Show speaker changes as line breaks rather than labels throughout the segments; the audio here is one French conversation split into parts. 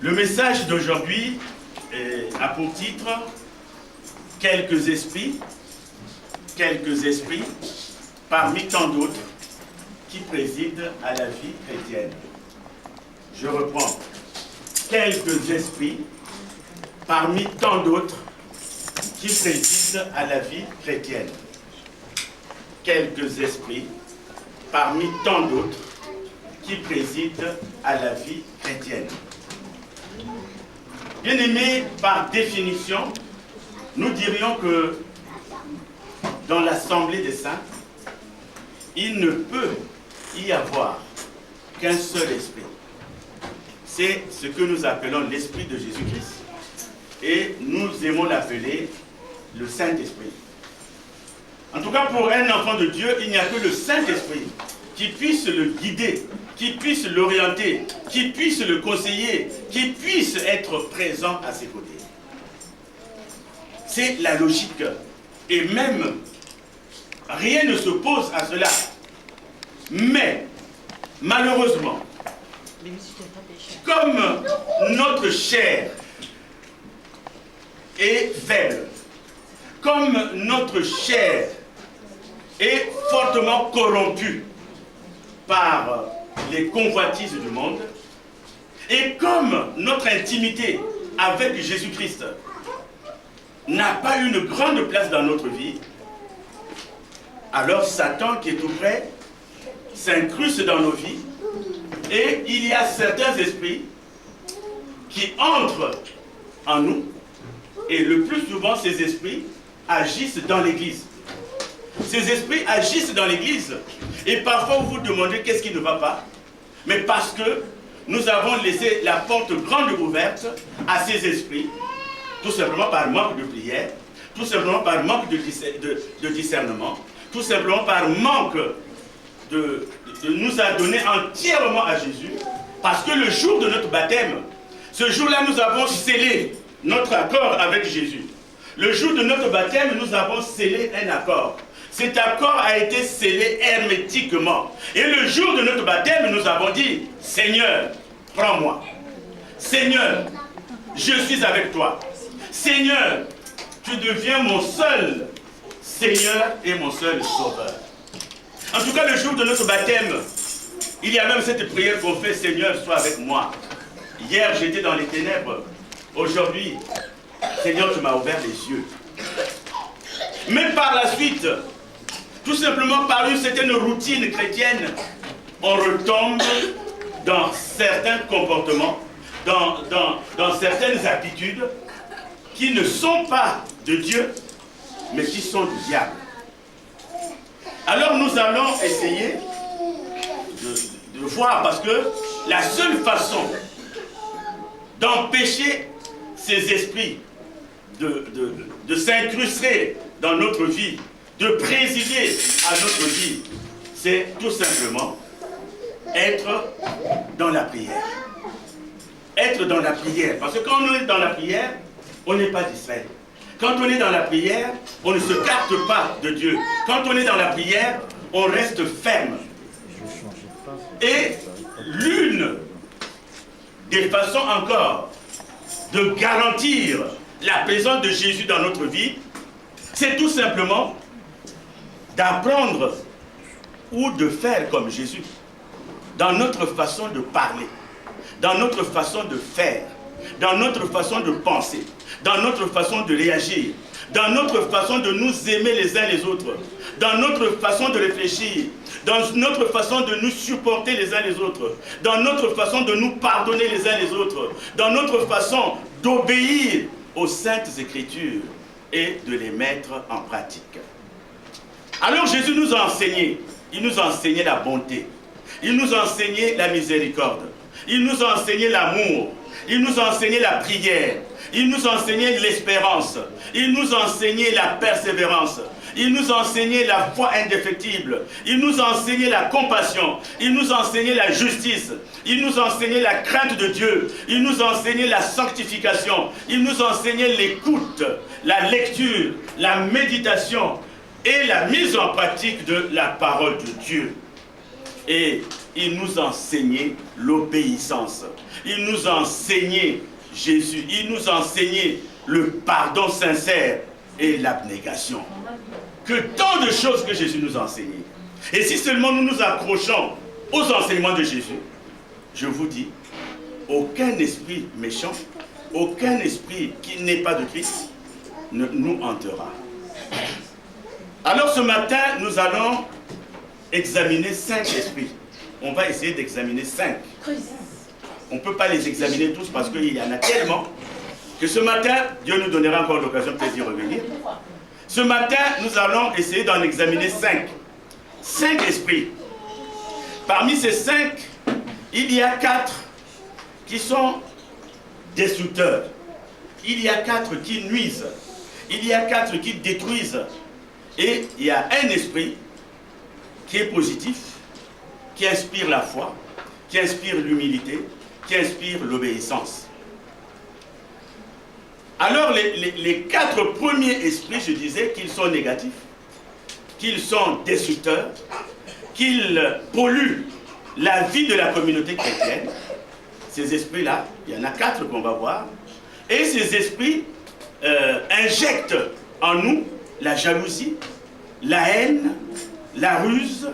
Le message d'aujourd'hui a pour titre « Quelques esprits parmi tant d'autres qui président à la vie chrétienne ». Je reprends. Quelques esprits parmi tant d'autres qui président à la vie chrétienne. Quelques esprits parmi tant d'autres qui président à la vie chrétienne. Bien-aimés, par définition, nous dirions que dans l'Assemblée des Saints, il ne peut y avoir qu'un seul esprit. C'est ce que nous appelons l'esprit de Jésus-Christ. Et nous aimons l'appeler le Saint-Esprit. En tout cas, pour un enfant de Dieu, il n'y a que le Saint-Esprit qui puisse le guider, qui puisse l'orienter, qui puisse le conseiller, qui puisse être présent à ses côtés. C'est la logique. Et même, rien ne s'oppose à cela. Mais, malheureusement, comme notre chair est faible, comme notre chair est fortement corrompue par les convoitises du monde, et comme notre intimité avec Jésus-Christ n'a pas une grande place dans notre vie, alors Satan qui est tout près s'incruste dans nos vies, et il y a certains esprits qui entrent en nous, et le plus souvent ces esprits agissent dans l'Église. Ces esprits agissent dans l'Église, et parfois vous vous demandez qu'est-ce qui ne va pas, mais parce que nous avons laissé la porte grande ouverte à ces esprits, tout simplement par manque de prière, tout simplement par manque de discernement, tout simplement par manque de nous donner entièrement à Jésus, parce que le jour de notre baptême, ce jour-là nous avons scellé notre accord avec Jésus. Le jour de notre baptême, nous avons scellé un accord. Cet accord a été scellé hermétiquement. Et le jour de notre baptême, nous avons dit, Seigneur, prends-moi. Seigneur, je suis avec toi. Seigneur, tu deviens mon seul Seigneur et mon seul Sauveur. En tout cas, le jour de notre baptême, il y a même cette prière qu'on fait, Seigneur, sois avec moi. Hier, j'étais dans les ténèbres. Aujourd'hui, Seigneur, tu m'as ouvert les yeux. Mais par la suite, tout simplement par une certaine routine chrétienne, on retombe dans certains comportements, dans certaines habitudes qui ne sont pas de Dieu, mais qui sont du diable. Alors nous allons essayer de voir, parce que la seule façon d'empêcher ces esprits de s'incruster dans notre vie, de présider à notre vie, c'est tout simplement être dans la prière. Être dans la prière. Parce que quand on est dans la prière, on n'est pas distrait. Quand on est dans la prière, on ne se carte pas de Dieu. Quand on est dans la prière, on reste ferme. Et l'une des façons encore de garantir la présence de Jésus dans notre vie, c'est tout simplement d'apprendre ou de faire comme Jésus, dans notre façon de parler, dans notre façon de faire, dans notre façon de penser, dans notre façon de réagir, dans notre façon de nous aimer les uns les autres, dans notre façon de réfléchir, dans notre façon de nous supporter les uns les autres, dans notre façon de nous pardonner les uns les autres, dans notre façon d'obéir aux saintes écritures et de les mettre en pratique. Alors Jésus nous a enseigné, il nous a enseigné la bonté, il nous a enseigné la miséricorde, il nous a enseigné l'amour, il nous a enseigné la prière, il nous a enseigné l'espérance, il nous a enseigné la persévérance, il nous a enseigné la foi indéfectible, il nous a enseigné la compassion, il nous a enseigné la justice, il nous a enseigné la crainte de Dieu, il nous a enseigné la sanctification, il nous a enseigné l'écoute, la lecture, la méditation et la mise en pratique de la parole de Dieu. Et il nous enseignait l'obéissance. Il nous enseignait Jésus. Il nous enseignait le pardon sincère et l'abnégation. Que tant de choses que Jésus nous a enseignées. Et si seulement nous nous accrochons aux enseignements de Jésus, je vous dis, aucun esprit méchant, aucun esprit qui n'est pas de Christ ne nous hantera. Alors ce matin, nous allons examiner 5 esprits. On va essayer d'examiner 5. On ne peut pas les examiner tous parce qu'il y en a tellement que ce matin, Dieu nous donnera encore l'occasion peut-être d'y revenir. Ce matin, nous allons essayer d'en examiner 5. 5 esprits. Parmi ces 5, il y a 4 qui sont destructeurs. Il y a 4 qui nuisent. Il y a 4 qui détruisent. Et il y a un esprit qui est positif, qui inspire la foi, qui inspire l'humilité, qui inspire l'obéissance. Alors les 4 premiers esprits, je disais qu'ils sont négatifs, qu'ils sont destructeurs, qu'ils polluent la vie de la communauté chrétienne. Ces esprits-là, il y en a 4 qu'on va voir. Et ces esprits injectent en nous la jalousie, la haine, la ruse,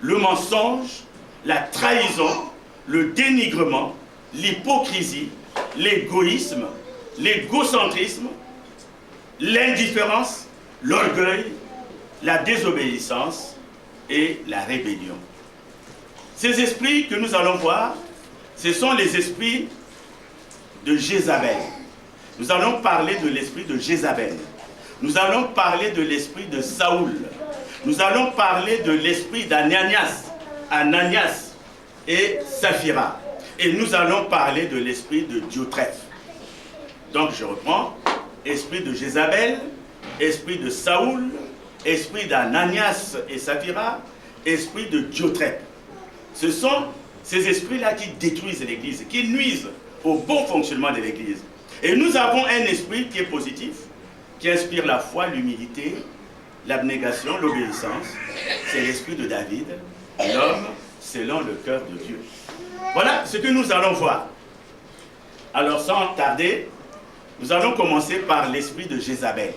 le mensonge, la trahison, le dénigrement, l'hypocrisie, l'égoïsme, l'égocentrisme, l'indifférence, l'orgueil, la désobéissance et la rébellion. Ces esprits que nous allons voir, ce sont les esprits de Jézabel. Nous allons parler de l'esprit de Jézabel. Nous allons parler de l'esprit de Saoul. Nous allons parler de l'esprit d'Ananias, Ananias et Saphira. Et nous allons parler de l'esprit de Diotrephe. Donc je reprends, esprit de Jézabel, esprit de Saoul, esprit d'Ananias et Saphira, esprit de Diotrephe. Ce sont ces esprits-là qui détruisent l'Église, qui nuisent au bon fonctionnement de l'Église. Et nous avons un esprit qui est positif, qui inspire la foi, l'humilité, l'abnégation, l'obéissance. C'est l'esprit de David, l'homme selon le cœur de Dieu. Voilà ce que nous allons voir. Alors sans tarder, nous allons commencer par l'esprit de Jézabel.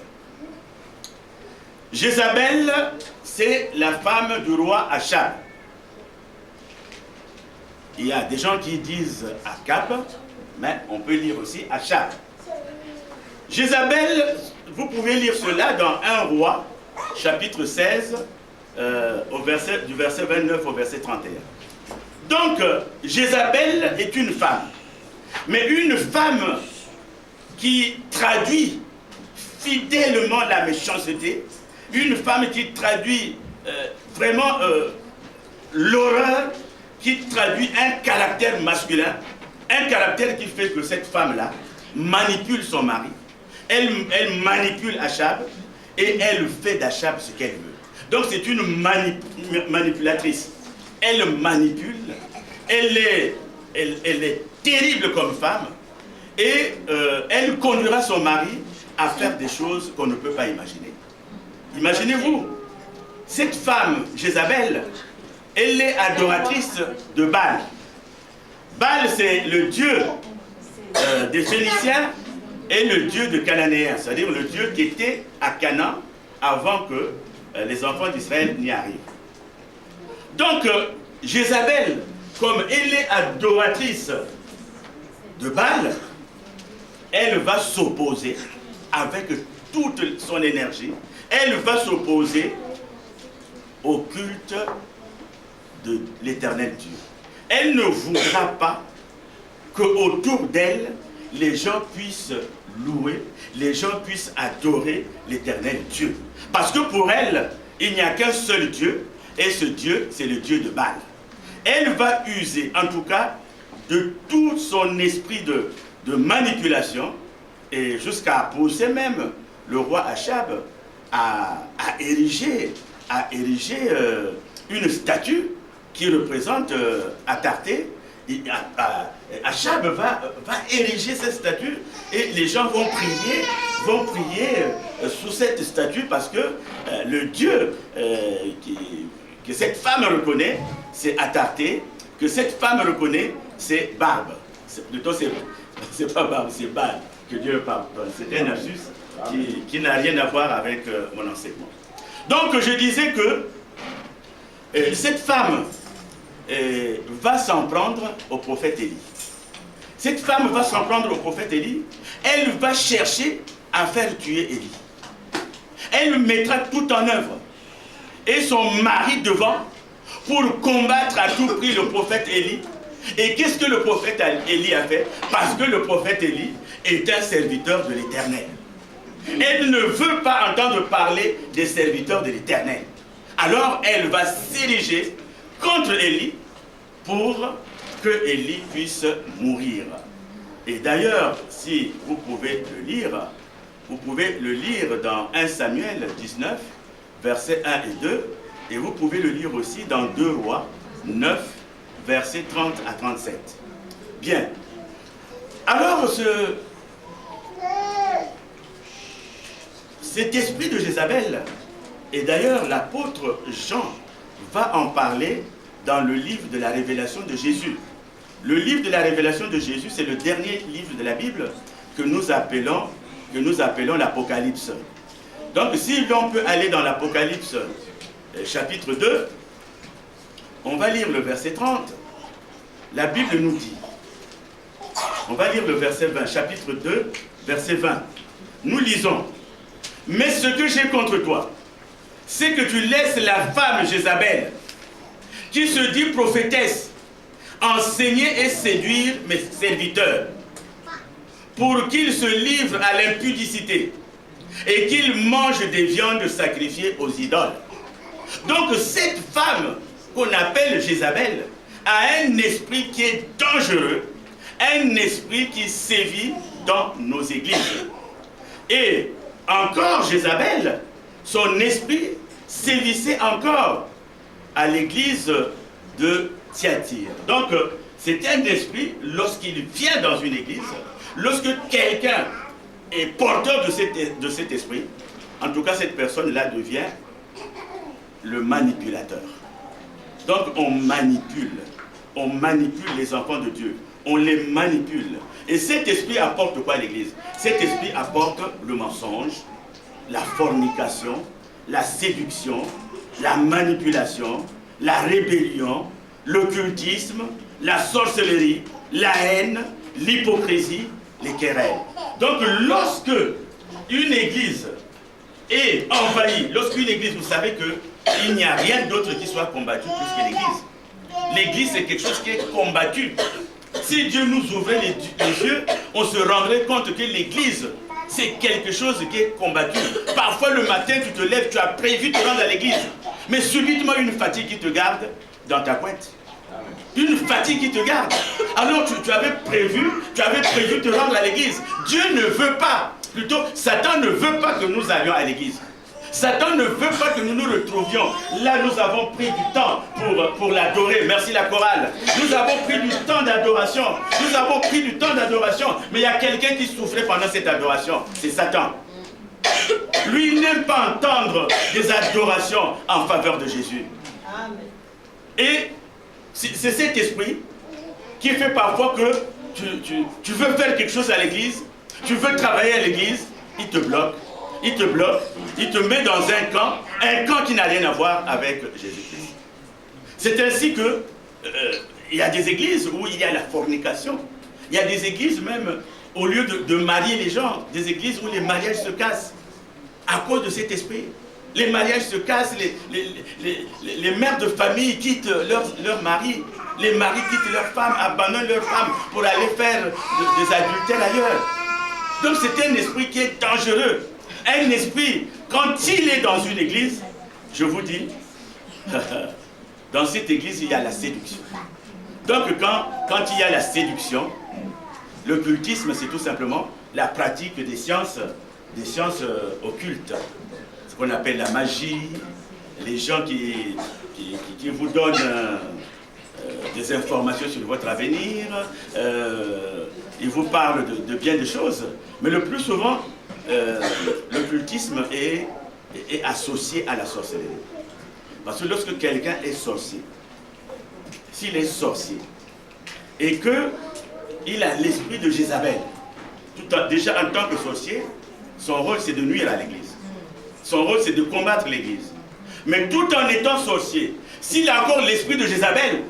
Jézabel, c'est la femme du roi Achab. Il y a des gens qui disent Akab, mais on peut lire aussi Achab. Jézabel, vous pouvez lire cela dans 1 Roi, chapitre 16, du verset 29 au verset 31. Donc, Jézabel est une femme, mais une femme qui traduit fidèlement la méchanceté, une femme qui traduit vraiment l'horreur, qui traduit un caractère masculin, un caractère qui fait que cette femme-là manipule son mari, elle manipule Achab et elle fait d'Achab ce qu'elle veut. Donc c'est une manipulatrice. Elle manipule, elle est terrible comme femme et elle conduira son mari à faire des choses qu'on ne peut pas imaginer. Imaginez-vous, cette femme, Jézabel, elle est adoratrice de Baal. Baal, c'est le dieu des Phéniciens et le dieu de Cananéens, c'est-à-dire le dieu qui était à Canaan avant que les enfants d'Israël n'y arrivent. Donc, Jézabel, comme elle est adoratrice de Baal, elle va s'opposer avec toute son énergie, elle va s'opposer au culte de l'éternel Dieu. Elle ne voudra pas qu'autour d'elle, les gens puissent louer, les gens puissent adorer l'éternel Dieu. Parce que pour elle, il n'y a qu'un seul Dieu, et ce Dieu, c'est le Dieu de Baal. Elle va user, en tout cas, de tout son esprit de manipulation, et jusqu'à pousser même le roi Achab à ériger une statue qui représente Atarté. Achab va ériger cette statue et les gens vont prier sous cette statue parce que le Dieu que cette femme reconnaît, c'est Atarté, que cette femme reconnaît, c'est Barbe. Plutôt, c'est pas Barbe, c'est Bal que Dieu pardonne. C'est un lapsus qui n'a rien à voir avec mon enseignement. Donc, je disais que cette femme va s'en prendre au prophète Élie. Cette femme va s'en prendre au prophète Élie. Elle va chercher à faire tuer Élie. Elle mettra tout en œuvre. Et son mari devant, pour combattre à tout prix le prophète Élie. Et qu'est-ce que le prophète Élie a fait? Parce que le prophète Élie est un serviteur de l'Éternel. Elle ne veut pas entendre parler des serviteurs de l'Éternel. Alors elle va s'ériger contre Élie pour que Élie puisse mourir. Et d'ailleurs, si vous pouvez le lire, vous pouvez le lire dans 1 Samuel 19, versets 1 et 2, et vous pouvez le lire aussi dans 2 Rois 9, versets 30 à 37. Bien. Alors, cet esprit de Jézabel, et d'ailleurs l'apôtre Jean va en parler dans le livre de la révélation de Jésus. Le livre de la révélation de Jésus, c'est le dernier livre de la Bible que nous appelons l'Apocalypse. Donc, si l'on peut aller dans l'Apocalypse, chapitre 2, on va lire le verset 30. La Bible nous dit, on va lire le verset 20, chapitre 2, verset 20. Nous lisons, « Mais ce que j'ai contre toi, c'est que tu laisses la femme Jézabel, qui se dit prophétesse, enseigner et séduire mes serviteurs, pour qu'ils se livrent à l'impudicité et qu'ils mangent des viandes sacrifiées aux idoles. » Donc cette femme qu'on appelle Jézabel a un esprit qui est dangereux, un esprit qui sévit dans nos églises. Et encore Jézabel, son esprit sévissait encore à l'église de Thyatire. Donc c'est un esprit, lorsqu'il vient dans une église, lorsque quelqu'un est porteur de cet esprit, en tout cas cette personne-là devient le manipulateur. Donc on manipule les enfants de Dieu, on les manipule. Et cet esprit apporte quoi à l'église? Cet esprit apporte le mensonge, la fornication, la séduction, la manipulation, la rébellion, l'occultisme, la sorcellerie, la haine, l'hypocrisie, les querelles. Donc lorsque une église est envahie, lorsqu'une église, vous savez qu'il n'y a rien d'autre qui soit combattu plus que l'église. L'église, c'est quelque chose qui est combattu. Si Dieu nous ouvrait les yeux, on se rendrait compte que l'église, c'est quelque chose qui est combattu. Parfois le matin, tu te lèves, tu as prévu de te rendre à l'église, mais subitement une fatigue qui te garde dans ta couette. Une fatigue qui te garde. Alors tu avais prévu te rendre à l'église. Dieu ne veut pas, plutôt Satan ne veut pas que nous allions à l'église. Satan ne veut pas que nous nous retrouvions. Là, nous avons pris du temps pour l'adorer. Merci la chorale. Nous avons pris du temps d'adoration. Nous avons pris du temps d'adoration. Mais il y a quelqu'un qui souffrait pendant cette adoration. C'est Satan. Lui, il n'aime pas entendre des adorations en faveur de Jésus. Et c'est cet esprit qui fait parfois que tu veux faire quelque chose à l'église, tu veux travailler à l'église, il te bloque. Il te bloque, il te met dans un camp qui n'a rien à voir avec Jésus-Christ. C'est ainsi que il y a des églises où il y a la fornication. Il y a des églises même, au lieu de marier les gens, des églises où les mariages se cassent à cause de cet esprit. Les mariages se cassent, les mères de famille quittent leur mari, les maris quittent leurs femmes, abandonnent leurs femmes pour aller faire des adultères ailleurs. Donc c'est un esprit qui est dangereux. Un esprit, quand il est dans une église, je vous dis, dans cette église, il y a la séduction. Donc quand il y a la séduction, l'occultisme, c'est tout simplement la pratique des sciences occultes. Ce qu'on appelle la magie, les gens qui vous donnent des informations sur votre avenir, ils vous parlent de bien des choses, mais le plus souvent, l'occultisme est associé à la sorcellerie. Parce que lorsque quelqu'un est sorcier, s'il est sorcier et qu'il a l'esprit de Jézabel, déjà en tant que sorcier, son rôle c'est de nuire à l'église. Son rôle c'est de combattre l'église. Mais tout en étant sorcier, s'il a encore l'esprit de Jézabel,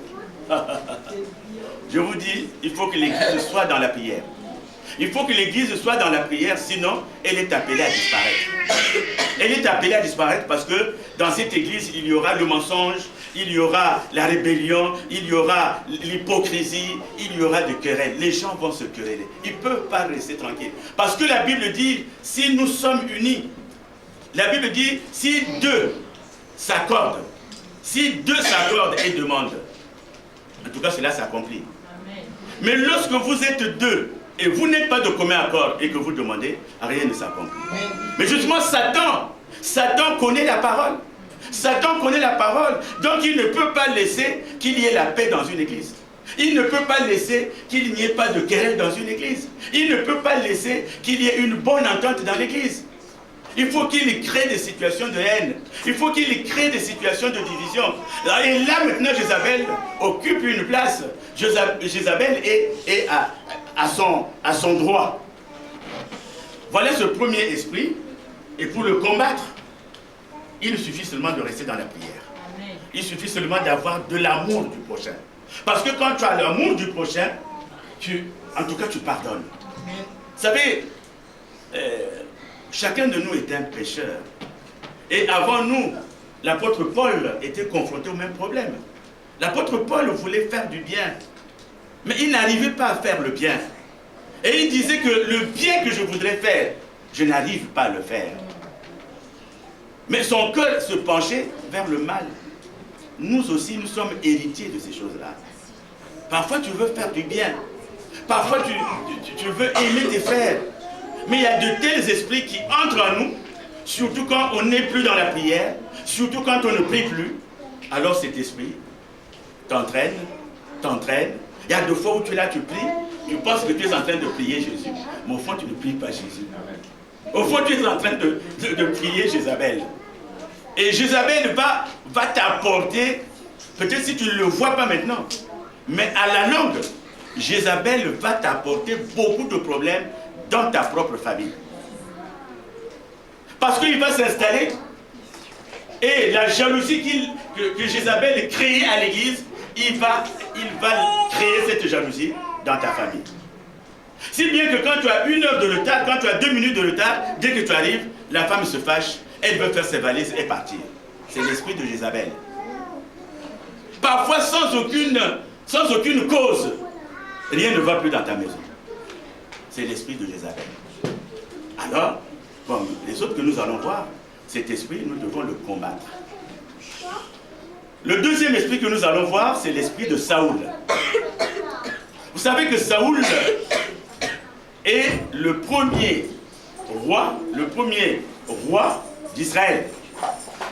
je vous dis, il faut que l'église soit dans la prière. Il faut que l'église soit dans la prière, sinon elle est appelée à disparaître. Elle est appelée à disparaître parce que dans cette église, il y aura le mensonge, il y aura la rébellion, il y aura l'hypocrisie, il y aura des querelles. Les gens vont se quereller. Ils ne peuvent pas rester tranquilles. Parce que la Bible dit, si nous sommes unis, la Bible dit, si deux s'accordent, et demandent, en tout cas cela s'accomplit. Mais lorsque vous êtes deux, et vous n'êtes pas de commun accord et que vous demandez, rien ne s'accomplit. Mais justement, Satan connaît la parole. Satan connaît la parole, donc il ne peut pas laisser qu'il y ait la paix dans une église. Il ne peut pas laisser qu'il n'y ait pas de querelle dans une église. Il ne peut pas laisser qu'il y ait une bonne entente dans l'église. Il faut qu'il crée des situations de haine. Il faut qu'il crée des situations de division. Et là maintenant, Jézabel occupe une place. Jézabel est à son droit. Voilà ce premier esprit. Et pour le combattre, il suffit seulement de rester dans la prière. Il suffit seulement d'avoir de l'amour du prochain. Parce que quand tu as l'amour du prochain, en tout cas tu pardonnes. Vous savez, chacun de nous est un pécheur. Et avant nous, l'apôtre Paul était confronté au même problème. L'apôtre Paul voulait faire du bien, mais il n'arrivait pas à faire le bien. Et il disait que le bien que je voudrais faire, je n'arrive pas à le faire. Mais son cœur se penchait vers le mal. Nous aussi, nous sommes héritiers de ces choses-là. Parfois, tu veux faire du bien. Parfois, tu veux aimer tes frères. Mais il y a de tels esprits qui entrent en nous, surtout quand on n'est plus dans la prière, surtout quand on ne prie plus. Alors cet esprit t'entraîne. Il y a deux fois où tu es là, tu pries, tu penses que tu es en train de prier Jésus. Mais au fond, tu ne pries pas Jésus. Au fond, tu es en train de prier Jézabel. Et Jézabel va t'apporter, peut-être si tu ne le vois pas maintenant, mais à la longue, Jézabel va t'apporter beaucoup de problèmes dans ta propre famille. Parce qu'il va s'installer et la jalousie que Jézabel créait à l'église, il va créer cette jalousie dans ta famille. Si bien que quand tu as 1 heure de retard, quand tu as 2 minutes de retard, dès que tu arrives, la femme se fâche, elle veut faire ses valises et partir. C'est l'esprit de Jézabel. Parfois sans aucune cause, rien ne va plus dans ta maison. C'est l'esprit de Jézabel. Alors, comme les autres que nous allons voir, cet esprit, nous devons le combattre. Le deuxième esprit que nous allons voir, c'est l'esprit de Saoul. Vous savez que Saoul est le premier roi d'Israël.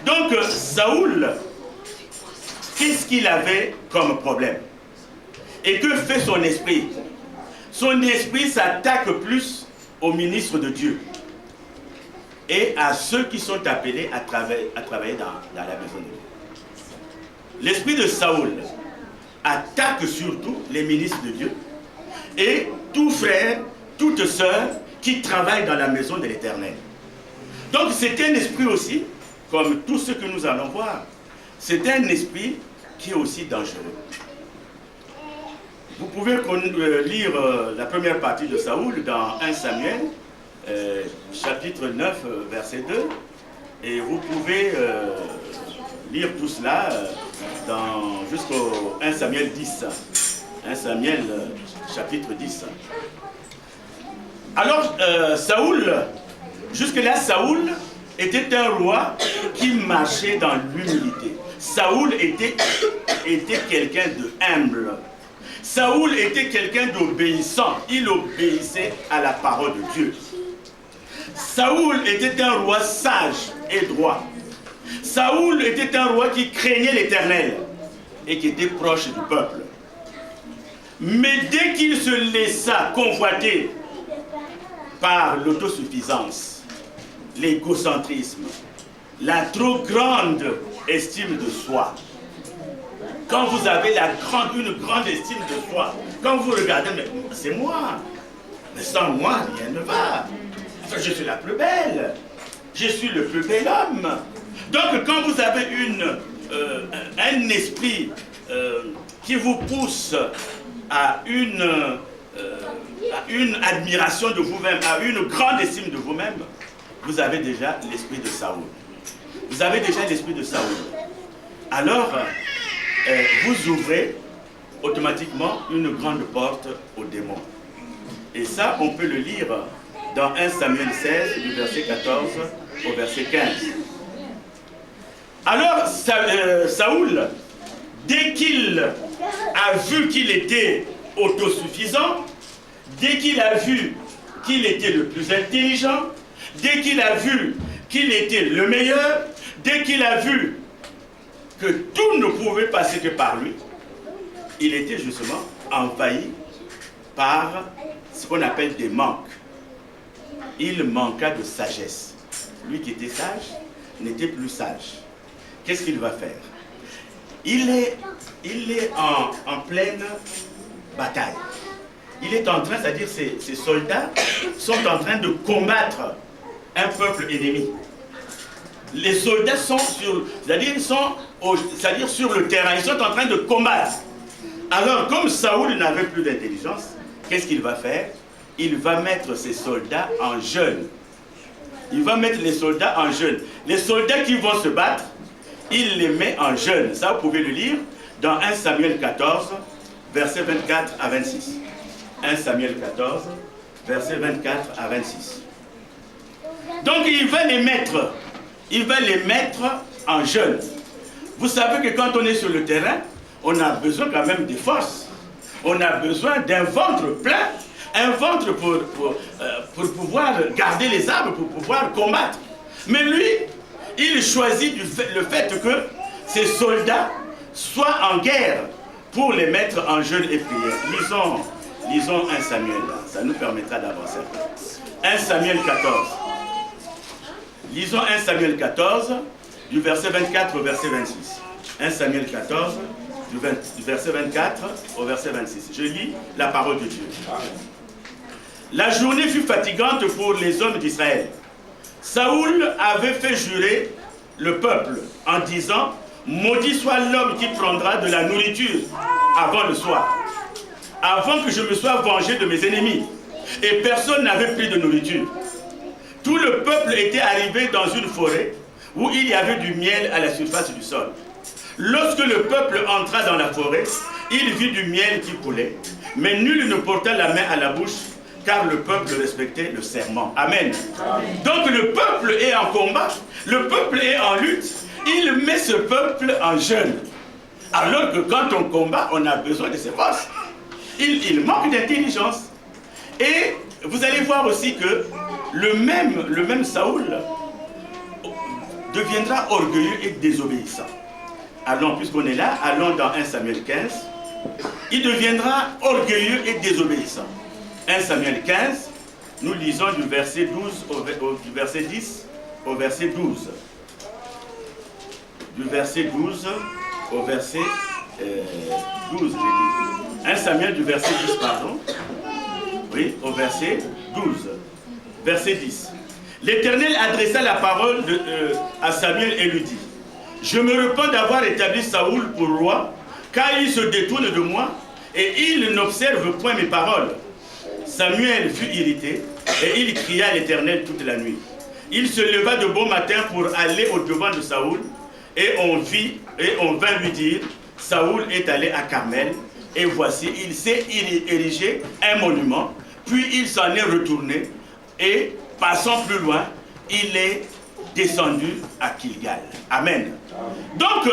Donc, Saoul, qu'est-ce qu'il avait comme problème? Et que fait son esprit? Son esprit s'attaque plus aux ministres de Dieu et à ceux qui sont appelés à travailler dans la maison de Dieu. L'esprit de Saoul attaque surtout les ministres de Dieu et tout frère, toute sœur qui travaillent dans la maison de l'Éternel. Donc c'est un esprit aussi, comme tout ce que nous allons voir, c'est un esprit qui est aussi dangereux. Vous pouvez lire la première partie de Saoul dans 1 Samuel, chapitre 9, verset 2, et vous pouvez lire tout cela jusqu'au 1 Samuel 10. 1 Samuel, chapitre 10. Alors, Saoul, jusque-là, Saoul était un roi qui marchait dans l'humilité. Saoul était quelqu'un de humble. Saoul était quelqu'un d'obéissant. Il obéissait à la parole de Dieu. Saoul était un roi sage et droit. Saoul était un roi qui craignait l'Éternel et qui était proche du peuple. Mais dès qu'il se laissa convoiter par l'autosuffisance, l'égocentrisme, la trop grande estime de soi, quand vous avez une grande estime de soi, quand vous regardez, mais c'est moi, mais sans moi, rien ne va. Je suis la plus belle, je suis le plus bel homme. Donc quand vous avez un esprit qui vous pousse à une admiration de vous-même, à une grande estime de vous-même, vous avez déjà l'esprit de Saoul. Vous avez déjà l'esprit de Saoul. Alors, vous ouvrez automatiquement une grande porte aux démons. Et ça, on peut le lire dans 1 Samuel 16, du verset 14 au verset 15. Alors, Saoul, dès qu'il a vu qu'il était autosuffisant, dès qu'il a vu qu'il était le plus intelligent, dès qu'il a vu qu'il était le meilleur, dès qu'il a vu que tout ne pouvait passer que par lui, il était justement envahi par ce qu'on appelle des manques. Il manqua de sagesse. Lui qui était sage n'était plus sage. Qu'est-ce qu'il va faire? Il est en pleine bataille. Il est en train, c'est-à-dire ces soldats sont en train de combattre un peuple ennemi. Les soldats sont sur le terrain, ils sont en train de combattre. Alors, comme Saoul n'avait plus d'intelligence, qu'est-ce qu'il va faire? Il va mettre ses soldats en jeûne. Il va mettre les soldats en jeûne. Les soldats qui vont se battre, il les met en jeûne. Ça, vous pouvez le lire dans 1 Samuel 14, versets 24 à 26. 1 Samuel 14, versets 24 à 26. Donc, il va les mettre en jeûne. Vous savez que quand on est sur le terrain, on a besoin quand même de force. On a besoin d'un ventre plein, un ventre pour pouvoir garder les armes, pour pouvoir combattre. Mais lui, il choisit le fait que ses soldats soient en guerre pour les mettre en jeûne et prière. Lisons 1 Samuel, ça nous permettra d'avancer. 1 Samuel 14. Lisons 1 Samuel 14, du verset 24 au verset 26. 1 Samuel 14, du verset 24 au verset 26. Je lis la parole de Dieu. La journée fut fatigante pour les hommes d'Israël. Saoul avait fait jurer le peuple en disant: maudit soit l'homme qui prendra de la nourriture avant le soir, avant que je me sois vengé de mes ennemis. Et personne n'avait pris de nourriture. Tout le peuple était arrivé dans une forêt où il y avait du miel à la surface du sol. Lorsque le peuple entra dans la forêt, il vit du miel qui coulait, mais nul ne porta la main à la bouche, car le peuple respectait le serment. Amen. Amen. Donc le peuple est en combat, le peuple est en lutte, il met ce peuple en jeûne. Alors que quand on combat, on a besoin de ses forces. Il manque d'intelligence. Et vous allez voir aussi que le même Saoul deviendra orgueilleux et désobéissant. Allons, puisqu'on est là, allons dans 1 Samuel 15. Il deviendra orgueilleux et désobéissant. 1 Samuel 15, nous lisons du verset 12 du verset 10 au verset 12. Du verset 12 au verset 12, j'ai dit. 1 Samuel du verset 10, pardon. Oui, au verset 12. Verset 10. L'Éternel adressa la parole à Samuel et lui dit: je me repens d'avoir établi Saoul pour roi, car il se détourne de moi et il n'observe point mes paroles. Samuel fut irrité et il cria à l'Éternel toute la nuit. Il se leva de bon matin pour aller au-devant de Saoul et on vint lui dire: Saoul est allé à Carmel et voici, il s'est érigé un monument, puis il s'en est retourné et passant plus loin, il est descendu à Gilgal. Amen. Donc,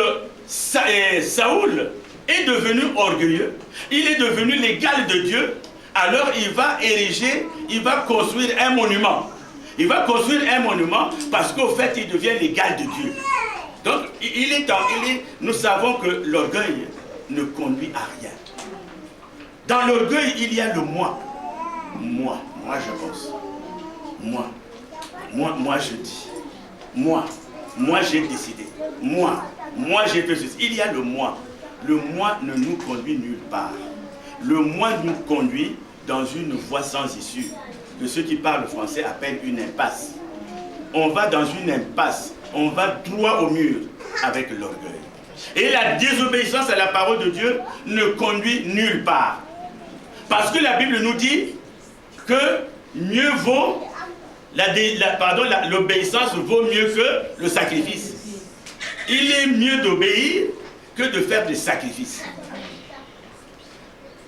Saoul est devenu orgueilleux, il est devenu l'égal de Dieu, alors il va ériger, il va construire un monument. Il va construire un monument parce qu'au fait, il devient l'égal de Dieu. Donc, nous savons que l'orgueil ne conduit à rien. Dans l'orgueil, il y a le moi. Moi je pense. Moi je dis. Moi j'ai décidé. Moi j'ai fait ceci. Il y a le moi. le moi ne nous conduit nulle part. Le moi nous conduit dans une voie sans issue, que ceux qui parlent français appellent une impasse. On va dans une impasse, on va droit au mur avec l'orgueil. Et la désobéissance à la parole de Dieu ne conduit nulle part. Parce que la Bible nous dit que mieux vaut, l'obéissance vaut mieux que le sacrifice. Il est mieux d'obéir que de faire des sacrifices.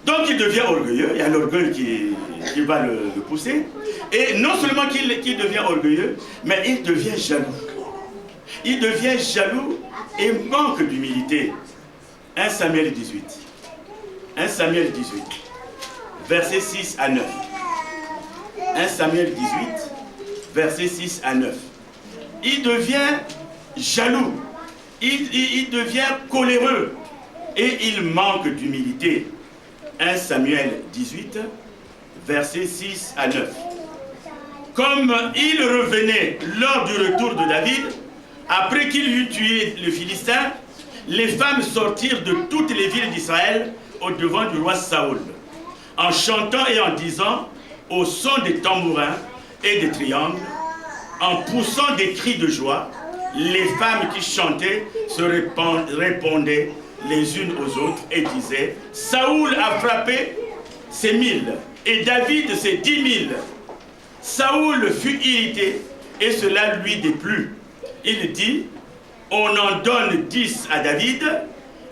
Donc il devient orgueilleux, il y a l'orgueil qui va le pousser. Et non seulement qu'il devient orgueilleux, mais il devient jaloux. Il devient jaloux et manque d'humilité. 1 Samuel 18. 1 Samuel 18, versets 6 à 9. 1 Samuel 18, versets 6 à 9. Il devient jaloux, il devient coléreux et il manque d'humilité. 1 Samuel 18, versets 6 à 9. Comme il revenait lors du retour de David, après qu'il eut tué le Philistin, les femmes sortirent de toutes les villes d'Israël au-devant du roi Saoul, en chantant et en disant, au son des tambourins et des triangles, en poussant des cris de joie, les femmes qui chantaient se répondaient les unes aux autres et disaient, Saoul a frappé ses 1000 et David ses 10 000. Saoul fut irrité et cela lui déplut. Il dit, on en donne 10 à David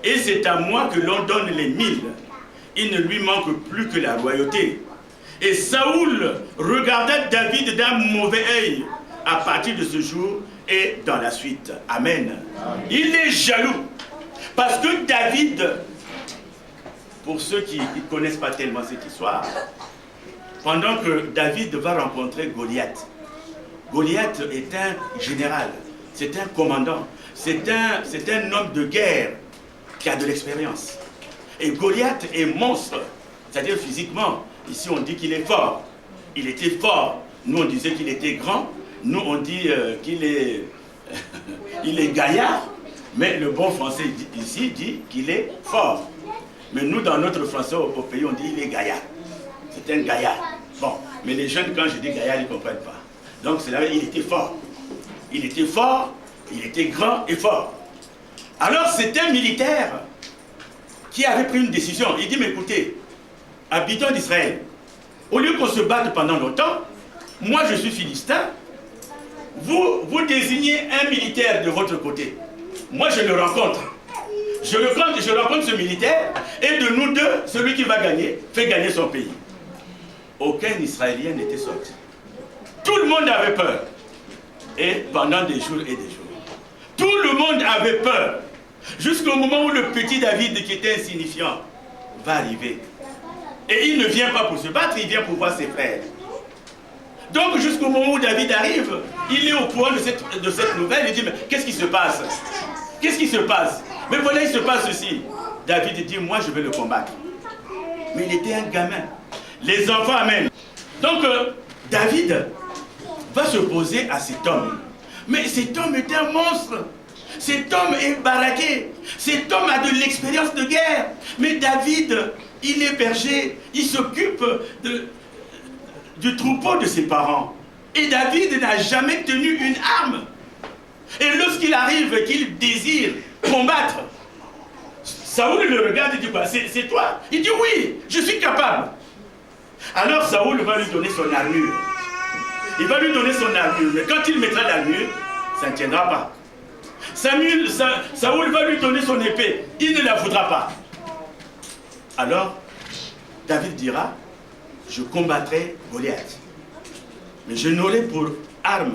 et c'est à moi que l'on donne les 1000. Il ne lui manque plus que la royauté. Et Saoul regarda David d'un mauvais œil à partir de ce jour et dans la suite. Amen. Il est jaloux. Parce que David, pour ceux qui ne connaissent pas tellement cette histoire, pendant que David va rencontrer Goliath, Goliath est un général, c'est un commandant, c'est un homme de guerre qui a de l'expérience. Et Goliath est monstre, c'est-à-dire physiquement. Ici on dit qu'il est fort. Il était fort. Nous on disait qu'il était grand. Nous on dit qu'il est, il est gaillard. Mais le bon français ici dit qu'il est fort. Mais nous dans notre français au pays on dit qu'il est gaillard. C'est un gaillard. Bon, mais les jeunes quand je dis gaillard ils ne comprennent pas. Donc c'est là il était fort. Il était fort, il était grand et fort. Alors c'est un militaire qui avait pris une décision. Il dit, mais écoutez, habitants d'Israël, au lieu qu'on se batte pendant longtemps, moi je suis philistin, vous désignez un militaire de votre côté. Moi je le rencontre. Je rencontre ce militaire, et de nous deux, celui qui va gagner, fait gagner son pays. Aucun Israélien n'était sorti. Tout le monde avait peur. Et pendant des jours et des jours. Tout le monde avait peur. Jusqu'au moment où le petit David, qui était insignifiant, va arriver. Et il ne vient pas pour se battre, il vient pour voir ses frères. Donc jusqu'au moment où David arrive, il est au courant de cette nouvelle, il dit, mais qu'est-ce qui se passe? Qu'est-ce qui se passe? Mais voilà, il se passe ceci. David dit, moi je vais le combattre. Mais il était un gamin. Les enfants amènent. Donc David va se poser à cet homme. Mais cet homme est un monstre. Cet homme est baraqué. Cet homme a de l'expérience de guerre. Mais David, il est berger. Il s'occupe du troupeau de ses parents. Et David n'a jamais tenu une arme. Et lorsqu'il arrive et qu'il désire combattre, Saoul le regarde et dit quoi? C'est toi? Il dit oui, je suis capable. Alors Saoul va lui donner son armure. Il va lui donner son armure. Mais quand il mettra l'armure, ça ne tiendra pas. Saoul va lui donner son épée. Il ne la voudra pas. Alors, David dira, je combattrai Goliath. Mais je n'aurai pour arme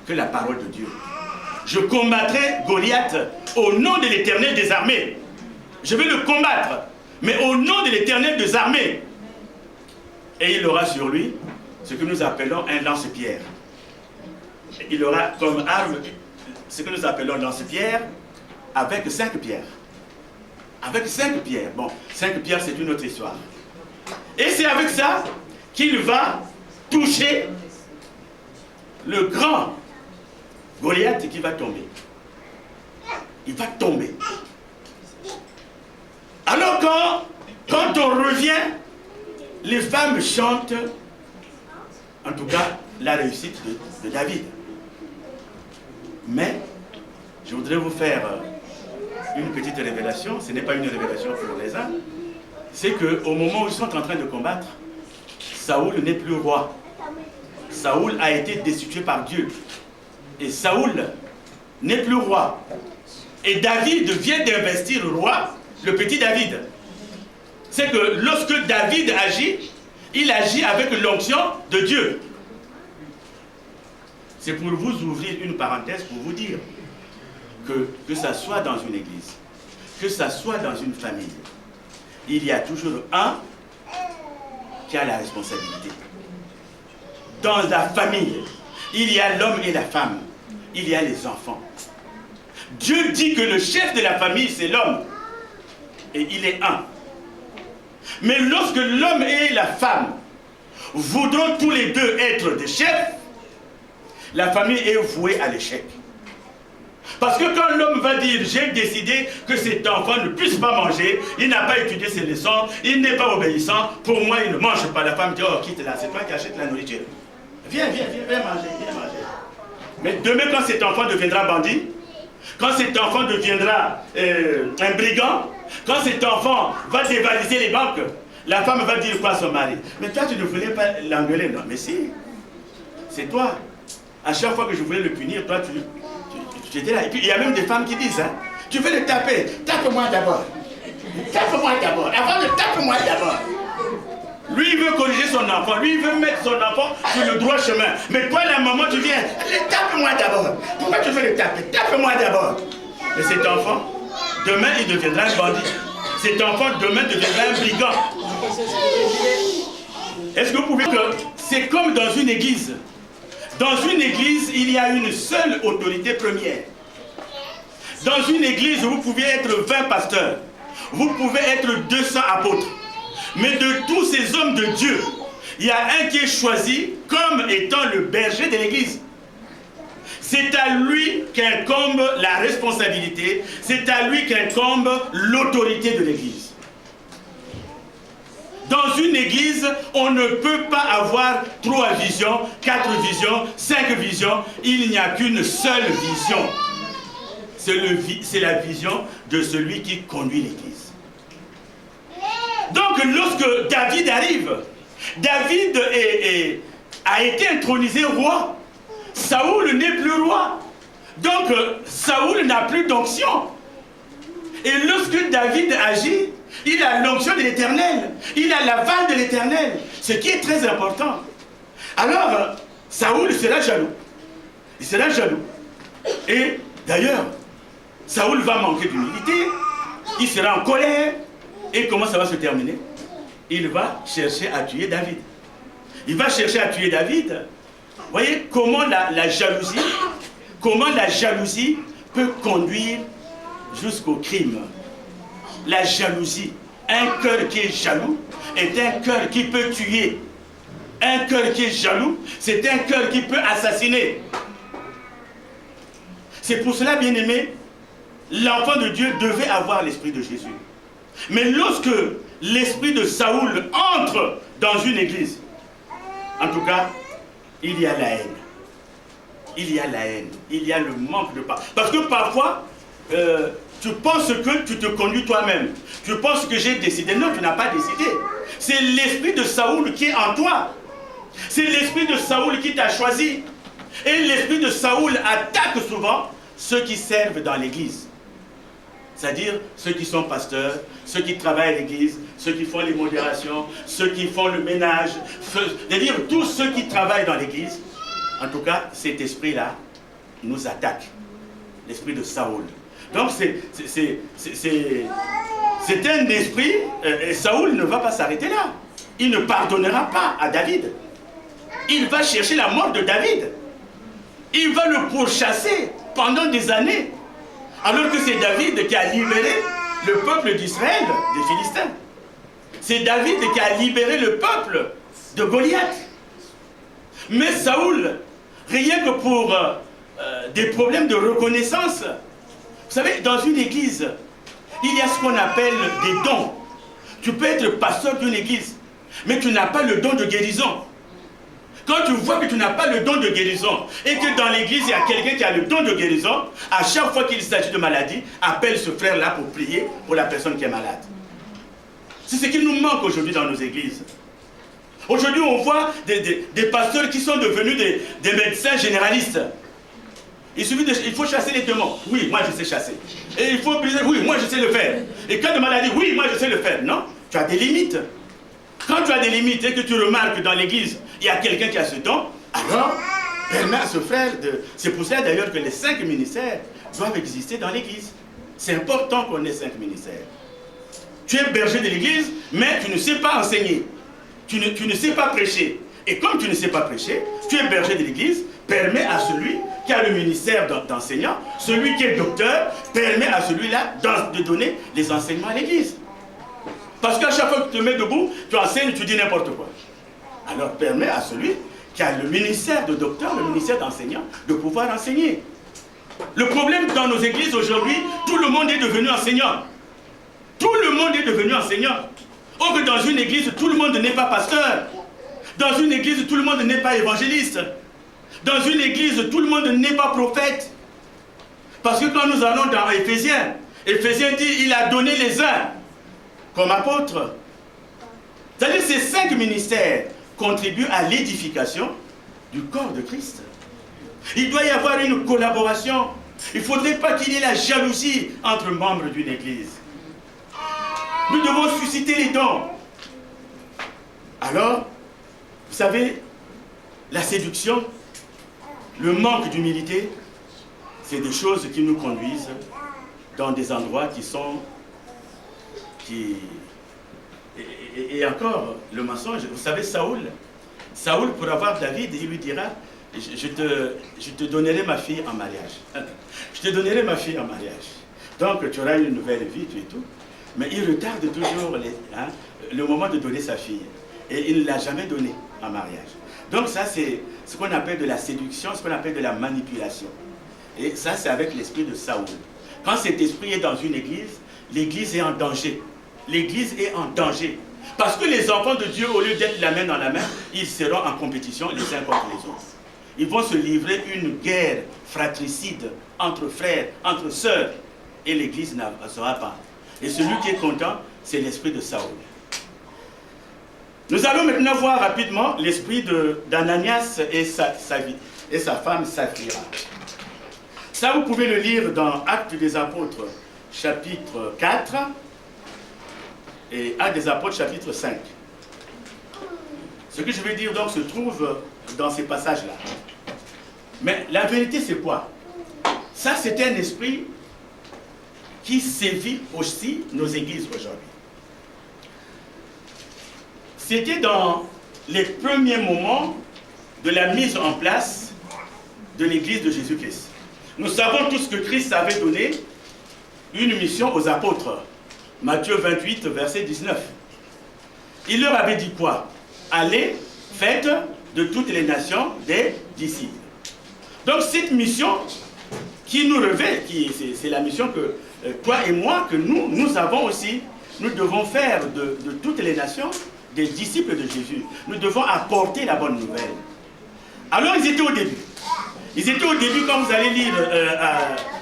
que la parole de Dieu. Je combattrai Goliath au nom de l'Éternel des armées. Je vais le combattre, mais au nom de l'Éternel des armées. Et il aura sur lui ce que nous appelons un lance-pierre. Il aura comme arme ce que nous appelons lance-pierre avec 5 pierres. Avec 5 pierres. Bon, 5 pierres, c'est une autre histoire. Et c'est avec ça qu'il va toucher le grand Goliath qui va tomber. Il va tomber. Alors quand on revient, les femmes chantent, en tout cas, la réussite de David. Mais, je voudrais vous faire une petite révélation. Ce n'est pas une révélation pour les uns. C'est qu'au moment où ils sont en train de combattre, Saoul n'est plus roi. Saoul a été destitué par Dieu. Et Saoul n'est plus roi. Et David vient d'investir roi, le petit David. C'est que lorsque David agit, il agit avec l'onction de Dieu. C'est pour vous ouvrir une parenthèse pour vous dire que ça soit dans une église, que ça soit dans une famille, il y a toujours un qui a la responsabilité. Dans la famille, il y a l'homme et la femme, il y a les enfants. Dieu dit que le chef de la famille, c'est l'homme. Et il est un. Mais lorsque l'homme et la femme voudront tous les deux être des chefs, la famille est vouée à l'échec. Parce que quand l'homme va dire « j'ai décidé que cet enfant ne puisse pas manger, il n'a pas étudié ses leçons, il n'est pas obéissant, pour moi il ne mange pas », la femme dit « oh quitte là, c'est toi qui achètes la nourriture. Viens manger, viens manger. » Mais demain quand cet enfant deviendra bandit, quand cet enfant deviendra un brigand, quand cet enfant va dévaliser les banques, la femme va dire quoi à son mari? Mais toi tu ne voulais pas l'engueuler? Non mais si, c'est toi. À chaque fois que je voulais le punir, toi tu étais là. Et puis il y a même des femmes qui disent, hein, tu veux le taper, tape-moi d'abord. Tape-moi d'abord. Avant de tape-moi d'abord. Lui il veut corriger son enfant, lui il veut mettre son enfant sur le droit chemin. Mais toi la maman tu viens, tape-moi d'abord. Pourquoi tu veux le taper? Tape-moi d'abord. Et cet enfant, demain il deviendra un bandit. Cet enfant demain deviendra un brigand. Est-ce que vous pouvez que c'est comme dans une église? Dans une église, il y a une seule autorité première. Dans une église, vous pouvez être 20 pasteurs. Vous pouvez être 200 apôtres. Mais de tous ces hommes de Dieu, il y a un qui est choisi comme étant le berger de l'église. C'est à lui qu'incombe la responsabilité, c'est à lui qu'incombe l'autorité de l'église. Dans une église, on ne peut pas avoir 3 visions, 4 visions, 5 visions. Il n'y a qu'une seule vision. C'est la vision de celui qui conduit l'église. Donc lorsque David arrive, David a été intronisé roi. Saoul n'est plus roi. Donc Saoul n'a plus d'onction. Et lorsque David agit, il a l'onction de l'Éternel. Il a l'aval de l'Éternel. Ce qui est très important. Alors, Saoul sera jaloux. Il sera jaloux. Et d'ailleurs, Saoul va manquer d'humilité. Il sera en colère. Et comment ça va se terminer? Il va chercher à tuer David. Il va chercher à tuer David. Vous voyez comment la jalousie peut conduire jusqu'au crime. La jalousie, un cœur qui est jaloux est un cœur qui peut tuer. Un cœur qui est jaloux, c'est un cœur qui peut assassiner. C'est pour cela, bien aimé, l'enfant de Dieu devait avoir l'esprit de Jésus. Mais lorsque l'esprit de Saoul entre dans une église, en tout cas, il y a la haine. Il y a la haine. Il y a le manque de pardon. Parce que parfois, tu penses que tu te conduis toi-même. Tu penses que j'ai décidé. Non, tu n'as pas décidé. C'est l'esprit de Saoul qui est en toi. C'est l'esprit de Saoul qui t'a choisi. Et l'esprit de Saoul attaque souvent ceux qui servent dans l'église. C'est-à-dire ceux qui sont pasteurs, ceux qui travaillent à l'église, ceux qui font les modérations, ceux qui font le ménage, c'est-à-dire tous ceux qui travaillent dans l'église. En tout cas, cet esprit-là nous attaque. L'esprit de Saoul. Donc c'est un esprit, et Saoul ne va pas s'arrêter là. Il ne pardonnera pas à David. Il va chercher la mort de David. Il va le pourchasser pendant des années. Alors que c'est David qui a libéré le peuple d'Israël des Philistins. C'est David qui a libéré le peuple de Goliath. Mais Saoul, rien que pour des problèmes de reconnaissance, vous savez, dans une église, il y a ce qu'on appelle des dons. Tu peux être pasteur d'une église, mais tu n'as pas le don de guérison. Quand tu vois que tu n'as pas le don de guérison et que dans l'église, il y a quelqu'un qui a le don de guérison, à chaque fois qu'il s'agit de maladie, appelle ce frère-là pour prier pour la personne qui est malade. C'est ce qui nous manque aujourd'hui dans nos églises. Aujourd'hui, on voit des pasteurs qui sont devenus des médecins généralistes. Il faut chasser les démons. Oui, moi je sais chasser. Et il faut briser. Oui, moi je sais le faire. Et quand de maladie, oui, moi je sais le faire. Non, tu as des limites. Quand tu as des limites et que tu remarques que dans l'église, il y a quelqu'un qui a ce don, alors permets à ce frère de... C'est pour ça d'ailleurs que les 5 ministères doivent exister dans l'église. C'est important qu'on ait 5 ministères. Tu es berger de l'église, mais tu ne sais pas enseigner. Tu ne sais pas prêcher. Et comme tu ne sais pas prêcher, tu es berger de l'église, permet à celui qui a le ministère d'enseignant, celui qui est docteur, permet à celui-là de donner les enseignements à l'église. Parce qu'à chaque fois que tu te mets debout, tu enseignes, tu dis n'importe quoi. Alors permet à celui qui a le ministère de docteur, le ministère d'enseignant, de pouvoir enseigner. Le problème dans nos églises aujourd'hui, tout le monde est devenu enseignant. Tout le monde est devenu enseignant. Or que dans une église, tout le monde n'est pas pasteur. Dans une église, tout le monde n'est pas évangéliste. Dans une église, tout le monde n'est pas prophète. Parce que quand nous allons dans Éphésiens, Éphésiens dit, il a donné les uns comme apôtres. C'est-à-dire ces 5 ministères contribuent à l'édification du corps de Christ. Il doit y avoir une collaboration. Il ne faudrait pas qu'il y ait la jalousie entre membres d'une église. Nous devons susciter les dons. Alors, vous savez, la séduction, le manque d'humilité, c'est des choses qui nous conduisent dans des endroits et encore, le mensonge, vous savez, Saoul, pour avoir David, il lui dira, je te donnerai ma fille en mariage. Je te donnerai ma fille en mariage. Donc, tu auras une nouvelle vie, et tout. Mais il retarde toujours le moment de donner sa fille. Et il ne l'a jamais donnée en mariage. Donc ça, c'est ce qu'on appelle de la séduction, ce qu'on appelle de la manipulation. Et ça, c'est avec l'esprit de Saoul. Quand cet esprit est dans une église, l'église est en danger. L'église est en danger. Parce que les enfants de Dieu, au lieu d'être la main dans la main, ils seront en compétition les uns contre les autres. Ils vont se livrer une guerre fratricide entre frères, entre sœurs. Et l'église ne sera pas. Et celui qui est content, c'est l'esprit de Saoul. Nous allons maintenant voir rapidement l'esprit d'Ananias et sa femme Saphira. Ça, vous pouvez le lire dans Actes des Apôtres, chapitre 4, et Actes des Apôtres, chapitre 5. Ce que je vais dire donc se trouve dans ces passages-là. Mais la vérité, c'est quoi? Ça, c'est un esprit qui sévit aussi nos églises aujourd'hui. C'était dans les premiers moments de la mise en place de l'église de Jésus-Christ. Nous savons tous que Christ avait donné une mission aux apôtres. Matthieu 28, verset 19. Il leur avait dit quoi? Allez, faites de toutes les nations des disciples. Donc cette mission qui nous revêt, c'est la mission que toi et moi, que nous avons aussi, nous devons faire de toutes les nations des disciples de Jésus. Nous devons apporter la bonne nouvelle. Alors ils étaient au début. Ils étaient au début, quand vous allez lire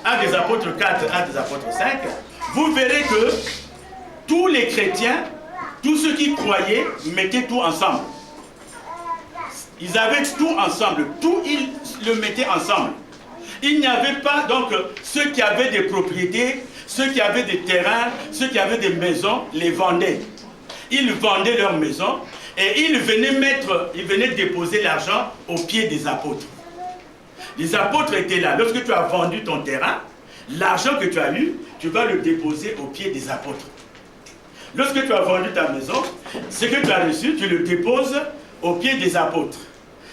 Actes des Apôtres 4, Actes des Apôtres 5, vous verrez que tous les chrétiens, tous ceux qui croyaient, mettaient tout ensemble. Ils avaient tout ensemble, tout ils le mettaient ensemble. Il n'y avait pas, donc, ceux qui avaient des propriétés, ceux qui avaient des terrains, ceux qui avaient des maisons, les vendaient. Ils vendaient leurs maisons et ils venaient déposer l'argent aux pieds des apôtres. Les apôtres étaient là. Lorsque tu as vendu ton terrain, l'argent que tu as eu, tu vas le déposer aux pieds des apôtres. Lorsque tu as vendu ta maison, ce que tu as reçu, tu le déposes aux pieds des apôtres.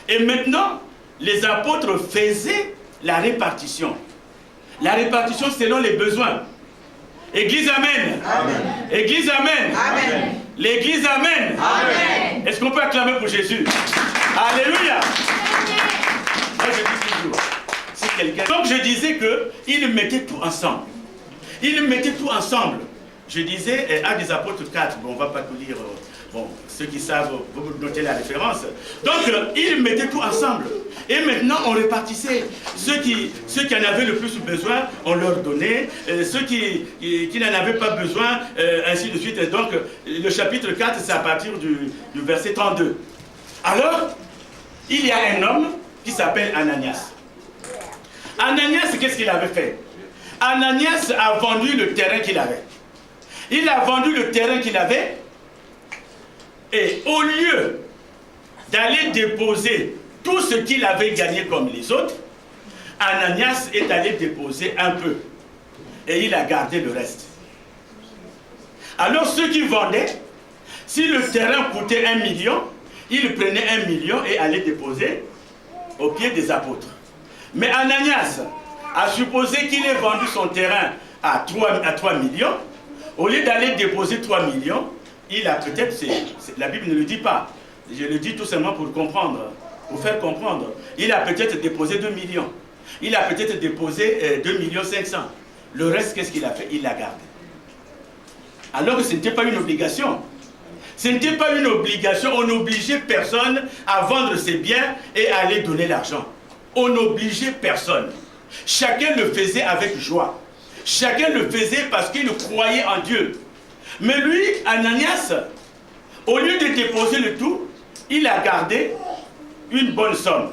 Et maintenant, les apôtres faisaient la répartition. La répartition selon les besoins. Église, amen. Amen. Église, amen. Amen. L'église, amen. Amen. Est-ce qu'on peut acclamer pour Jésus? Alléluia. Moi, je dis toujours, si quelqu'un... Donc, je disais qu'ils mettaient tout ensemble. Ils mettaient tout ensemble. je disais, Actes des Apôtres 4, bon, on ne va pas tout lire, bon, ceux qui savent, vous notez la référence. Donc, ils mettaient tout ensemble. Et maintenant, on répartissait. Ceux qui en avaient le plus besoin, on leur donnait. Ceux qui n'en avaient pas besoin, ainsi de suite. Et donc, le chapitre 4, c'est à partir du verset 32. Alors, il y a un homme qui s'appelle Ananias. Ananias, qu'est-ce qu'il avait fait? Ananias a vendu le terrain qu'il avait. Il a vendu le terrain qu'il avait et au lieu d'aller déposer tout ce qu'il avait gagné comme les autres, Ananias est allé déposer un peu et il a gardé le reste. Alors ceux qui vendaient, si le terrain coûtait 1 million, ils prenaient 1 million et allaient déposer aux pieds des apôtres. Mais Ananias a supposé qu'il ait vendu son terrain à 3 millions. Au lieu d'aller déposer 3 millions, il a peut-être, la Bible ne le dit pas, je le dis tout simplement pour comprendre, pour faire comprendre. Il a peut-être déposé 2 millions. Il a peut-être déposé 2 millions 500. Le reste, qu'est-ce qu'il a fait? Il l'a gardé. Alors que ce n'était pas une obligation. Ce n'était pas une obligation. On n'obligeait personne à vendre ses biens et à aller donner l'argent. On n'obligeait personne. Chacun le faisait avec joie. Chacun le faisait parce qu'il croyait en Dieu. Mais lui, Ananias, au lieu de déposer le tout, il a gardé une bonne somme.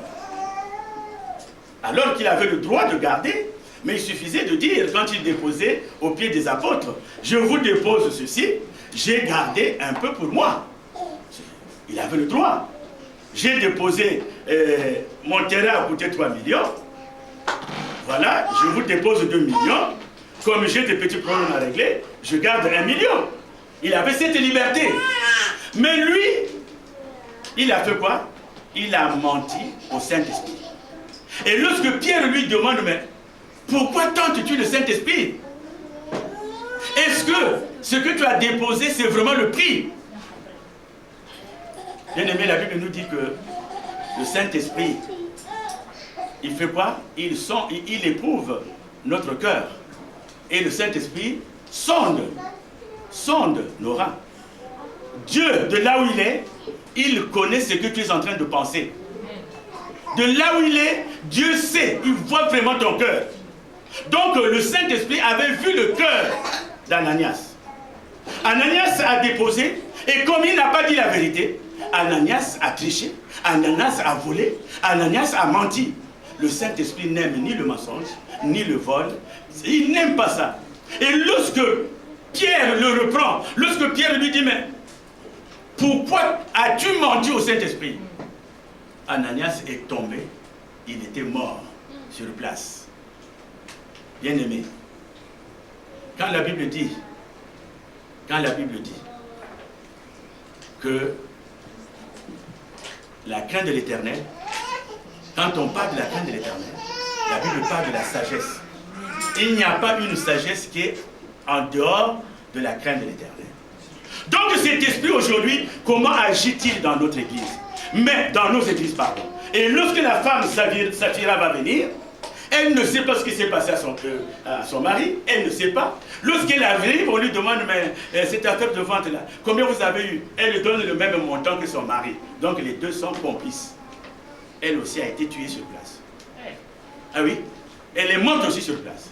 Alors qu'il avait le droit de garder, mais il suffisait de dire, quand il déposait aux pieds des apôtres, je vous dépose ceci, j'ai gardé un peu pour moi. Il avait le droit. J'ai déposé, mon terrain a coûté 3 millions. Voilà, je vous dépose 2 millions. Comme j'ai des petits problèmes à régler, je garde 1 million. Il avait cette liberté. Mais lui, il a fait quoi? Il a menti au Saint-Esprit. Et lorsque Pierre lui demande, mais pourquoi tentes-tu le Saint-Esprit? Est-ce que ce que tu as déposé, c'est vraiment le prix? Bien aimé, la Bible nous dit que le Saint-Esprit, il fait quoi? Il éprouve notre cœur. Et le Saint-Esprit sonde nos reins. Dieu, de là où il est, il connaît ce que tu es en train de penser. De là où il est, Dieu sait, il voit vraiment ton cœur. Donc le Saint-Esprit avait vu le cœur d'Ananias. Ananias a déposé, et comme il n'a pas dit la vérité, Ananias a triché, Ananias a volé, Ananias a menti. Le Saint-Esprit n'aime ni le mensonge, ni le vol. Il n'aime pas ça. Et lorsque Pierre le reprend, lorsque Pierre lui dit, mais pourquoi as-tu menti au Saint-Esprit? Ananias est tombé, il était mort sur place. Bien aimé, quand la Bible dit que la crainte de l'Éternel, quand on parle de la crainte de l'Éternel, la Bible parle de la sagesse. Il n'y a pas une sagesse qui est en dehors de la crainte de l'Éternel. Donc cet esprit aujourd'hui, comment agit-il dans notre église? Mais dans nos églises, pardon. Et lorsque la femme Saphira va venir, elle ne sait pas ce qui s'est passé à son mari, elle ne sait pas. Lorsqu'elle arrive, on lui demande, mais cette affaire de vente là, combien vous avez eu? Elle lui donne le même montant que son mari. Donc les deux sont complices. Elle aussi a été tuée sur place. Ah oui? Elle est morte aussi sur place.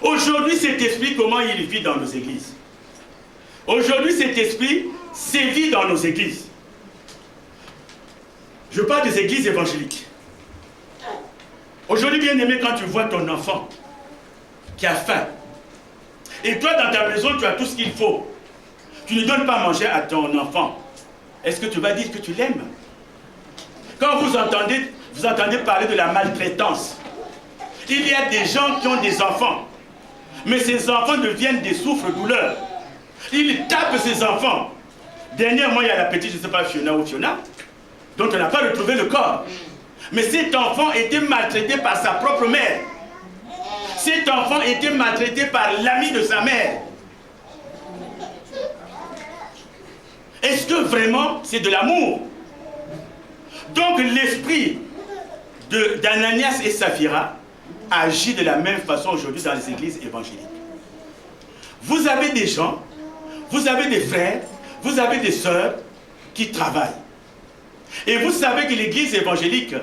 Aujourd'hui, cet esprit, comment il vit dans nos églises? Aujourd'hui, cet esprit sévit dans nos églises. Je parle des églises évangéliques. Aujourd'hui, bien aimé, quand tu vois ton enfant qui a faim, et toi, dans ta maison, tu as tout ce qu'il faut, tu ne donnes pas à manger à ton enfant, est-ce que tu vas dire que tu l'aimes? Quand vous entendez parler de la maltraitance, il y a des gens qui ont des enfants, mais ces enfants deviennent des souffres-douleurs. Ils tapent ces enfants. Dernièrement, il y a la petite, je ne sais pas, Fiona, dont on n'a pas retrouvé le corps. Mais cet enfant était maltraité par sa propre mère. Cet enfant était maltraité par l'ami de sa mère. Est-ce que vraiment c'est de l'amour? Donc l'esprit d'Ananias et Saphira agit de la même façon aujourd'hui dans les églises évangéliques. Vous avez des gens, vous avez des frères, vous avez des sœurs qui travaillent. Et vous savez que l'église évangélique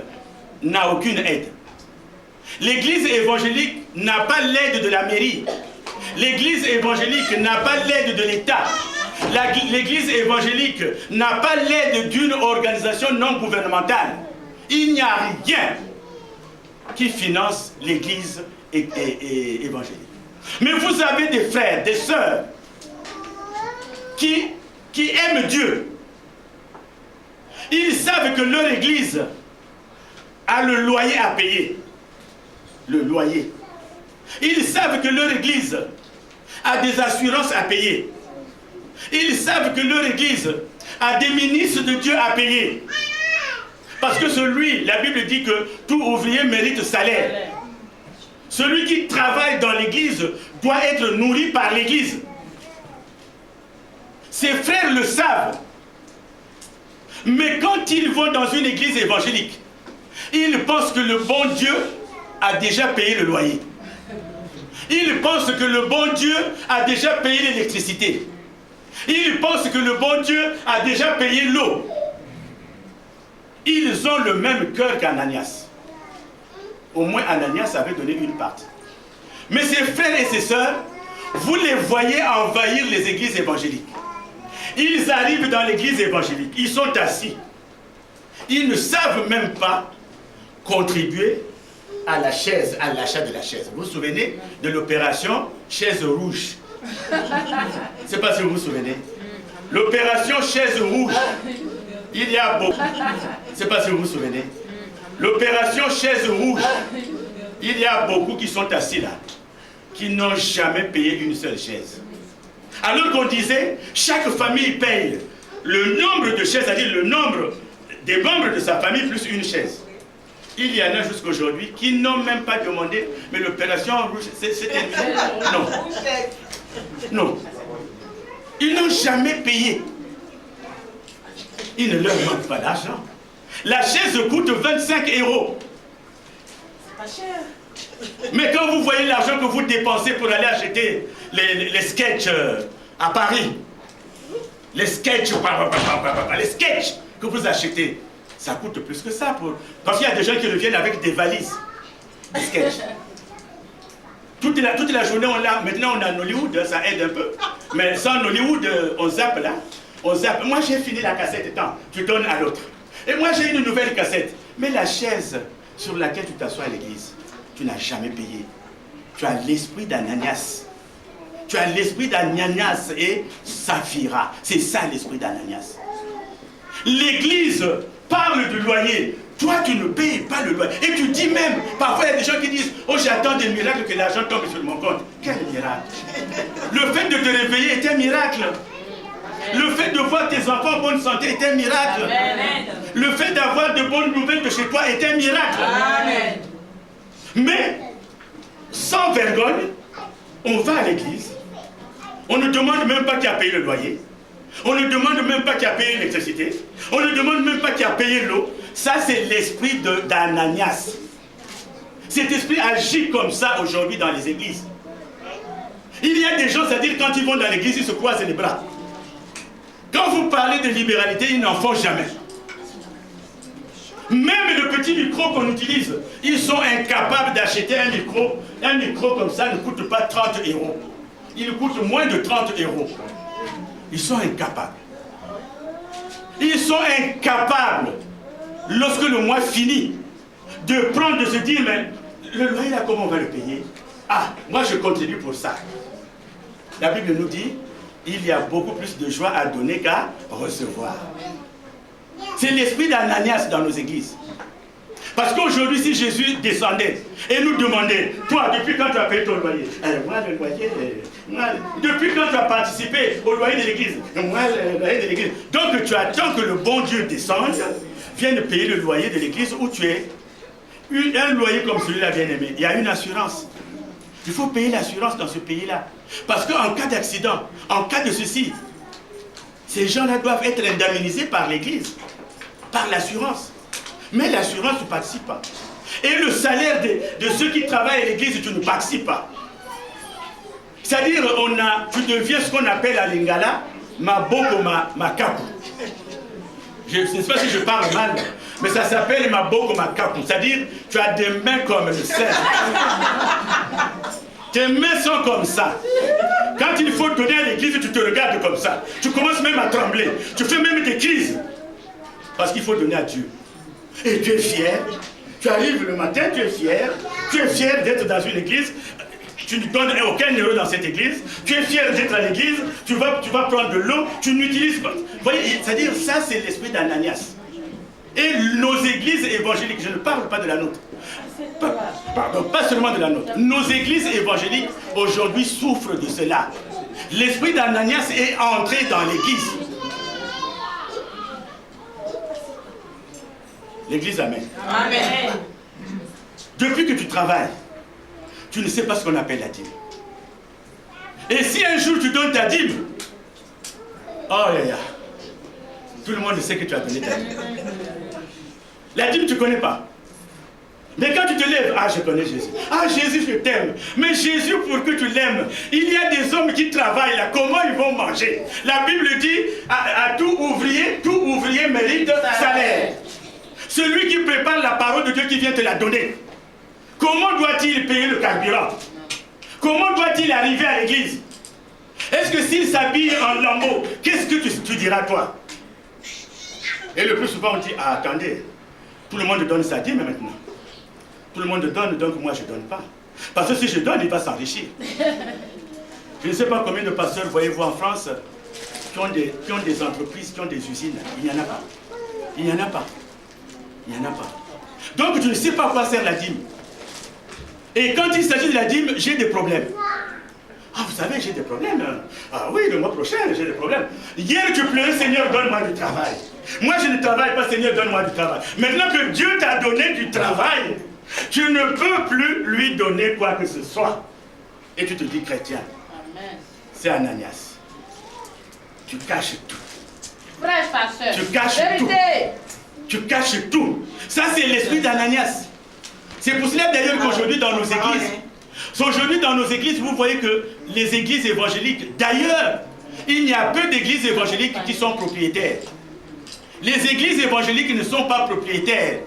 n'a aucune aide. L'église évangélique n'a pas l'aide de la mairie. L'église évangélique n'a pas l'aide de l'État. L'église évangélique n'a pas l'aide d'une organisation non gouvernementale. Il n'y a rien qui finance l'église évangélique. Mais vous avez des frères, des sœurs qui aiment Dieu. Ils savent que leur église a le loyer à payer. Le loyer. Ils savent que leur église a des assurances à payer. Ils savent que leur église a des ministres de Dieu à payer. Parce que la Bible dit que tout ouvrier mérite salaire. Celui qui travaille dans l'église doit être nourri par l'église. Ses frères le savent. Mais quand ils vont dans une église évangélique, ils pensent que le bon Dieu a déjà payé le loyer. Ils pensent que le bon Dieu a déjà payé l'électricité. Ils pensent que le bon Dieu a déjà payé l'eau. Ils ont le même cœur qu'Ananias. Au moins Ananias avait donné une partie. Mais ses frères et ses sœurs, vous les voyez envahir les églises évangéliques. Ils arrivent dans l'église évangélique, ils sont assis. Ils ne savent même pas contribuer à la chaise, à l'achat de la chaise. Vous vous souvenez de l'opération chaise rouge? Je ne sais pas si vous vous souvenez. L'opération chaise rouge. Il y a beaucoup. Je ne sais pas si vous vous souvenez. L'opération chaise rouge. Il y a beaucoup qui sont assis là, qui n'ont jamais payé une seule chaise. Alors qu'on disait, chaque famille paye le nombre de chaises, c'est-à-dire le nombre des membres de sa famille plus une chaise. Il y en a jusqu'aujourd'hui qui n'ont même pas demandé, mais l'opération rouge, c'était... Non. Non. Ils n'ont jamais payé. Il ne leur manque pas d'argent. La chaise coûte 25 €.
C'est pas cher.
Mais quand vous voyez l'argent que vous dépensez pour aller acheter les sketchs à Paris, les sketchs que vous achetez, ça coûte plus que ça. Parce qu'il y a des gens qui reviennent avec des valises, des sketchs. Toute la journée, maintenant on a Nollywood, ça aide un peu. Mais sans Nollywood, on zappe là. On zappe. Moi j'ai fini la cassette, tu donnes à l'autre. Et moi j'ai une nouvelle cassette. Mais la chaise sur laquelle tu t'assois à l'église, tu n'as jamais payé. Tu as l'esprit d'Ananias. Tu as l'esprit d'Ananias et Saphira. C'est ça l'esprit d'Ananias. L'église parle du loyer. Toi, tu ne payes pas le loyer. Et tu dis même, parfois il y a des gens qui disent, oh j'attends des miracles que l'argent tombe sur mon compte. Quel miracle! Le fait de te réveiller est un miracle. Le fait de voir tes enfants en bonne santé est un miracle. Amen. Le fait d'avoir de bonnes nouvelles de chez toi est un miracle. Amen. Mais, sans vergogne, on va à l'église, on ne demande même pas qui a payé le loyer, on ne demande même pas qui a payé l'électricité, on ne demande même pas qui a payé l'eau. Ça, c'est l'esprit d'Ananias. Cet esprit agit comme ça aujourd'hui dans les églises. Il y a des gens, c'est-à-dire quand ils vont dans l'église, ils se croisent les bras. Quand vous parlez de libéralité, ils n'en font jamais. Même le petit micro qu'on utilise, ils sont incapables d'acheter un micro. Un micro comme ça ne coûte pas 30 €. Il coûte moins de 30 €. Ils sont incapables. Ils sont incapables, lorsque le mois finit, de prendre, de se dire, mais le loyer là, comment on va le payer? Ah, moi je contribue pour ça. La Bible nous dit, il y a beaucoup plus de joie à donner qu'à recevoir. C'est l'esprit d'Ananias dans nos églises. Parce qu'aujourd'hui, si Jésus descendait et nous demandait, toi, depuis quand tu as payé ton loyer? Moi, le loyer, depuis quand tu as participé au loyer de l'église? Moi, le loyer de l'église. Donc, tu attends que le bon Dieu descende, vienne payer le loyer de l'église où tu es. Un loyer comme celui-là, bien aimé, il y a une assurance. Il faut payer l'assurance dans ce pays-là. Parce qu'en cas d'accident, en cas de ceci, ces gens-là doivent être indemnisés par l'église, par l'assurance. Mais l'assurance ne participe pas. Et le salaire de ceux qui travaillent à l'église, tu ne participes pas. C'est-à-dire, tu deviens ce qu'on appelle à Lingala, Maboko Makaku. Je ne sais pas si je parle mal, mais ça s'appelle Maboko Makaku. C'est-à-dire, tu as des mains comme le cerf. Tes mains sont comme ça. Quand il faut donner à l'église, tu te regardes comme ça. Tu commences même à trembler. Tu fais même des crises. Parce qu'il faut donner à Dieu. Et tu es fier. Tu arrives le matin, tu es fier. Tu es fier d'être dans une église. Tu ne donnes aucun euro dans cette église. Tu es fier d'être à l'église. Tu vas prendre de l'eau. Tu n'utilises pas. Vous voyez, c'est-à-dire, ça, c'est l'esprit d'Ananias. Et nos églises évangéliques, je ne parle pas de la nôtre. Pardon, pas seulement de la nôtre. Nos églises évangéliques, aujourd'hui, souffrent de cela. L'esprit d'Ananias est entré dans l'église. L'église, amen.
Amen.
Depuis que tu travailles, tu ne sais pas ce qu'on appelle la dîme. Et si un jour tu donnes ta dîme, oh là là, tout le monde sait que tu as donné ta dîme. La dîme, tu ne connais pas. Mais quand tu te lèves, ah, je connais Jésus. Ah, Jésus, je t'aime. Mais Jésus, pour que tu l'aimes, il y a des hommes qui travaillent là. Comment ils vont manger? La Bible dit, à tout ouvrier mérite salaire. Celui qui prépare la parole de Dieu qui vient te la donner. Comment doit-il payer le carburant? Comment doit-il arriver à l'église? Est-ce que s'il s'habille en lambeau, qu'est-ce que tu diras toi? Et le plus souvent on dit, ah, attendez, tout le monde donne sa dîme maintenant. Tout le monde donne, donc moi je ne donne pas. Parce que si je donne, il va s'enrichir. Je ne sais pas combien de pasteurs voyez-vous en France qui ont des entreprises, qui ont des usines. Il n'y en a pas. Il n'y en a pas. Il n'y en a pas. Donc tu ne sais pas quoi sert la dîme. Et quand il s'agit de la dîme, j'ai des problèmes. Ah, vous savez, j'ai des problèmes. Ah oui, le mois prochain, j'ai des problèmes. Hier, tu pleurais, Seigneur, donne-moi du travail. Moi, je ne travaille pas, Seigneur, donne-moi du travail. Maintenant que Dieu t'a donné du travail, tu ne peux plus lui donner quoi que ce soit. Et tu te dis chrétien. C'est Ananias. Tu caches tout.
Frère, pasteur.
Tu caches tout. Tu caches tout. Ça, c'est l'esprit d'Ananias. C'est pour cela d'ailleurs qu'aujourd'hui dans nos églises, vous voyez que les églises évangéliques, d'ailleurs, il y a peu d'églises évangéliques qui sont propriétaires. Les églises évangéliques ne sont pas propriétaires.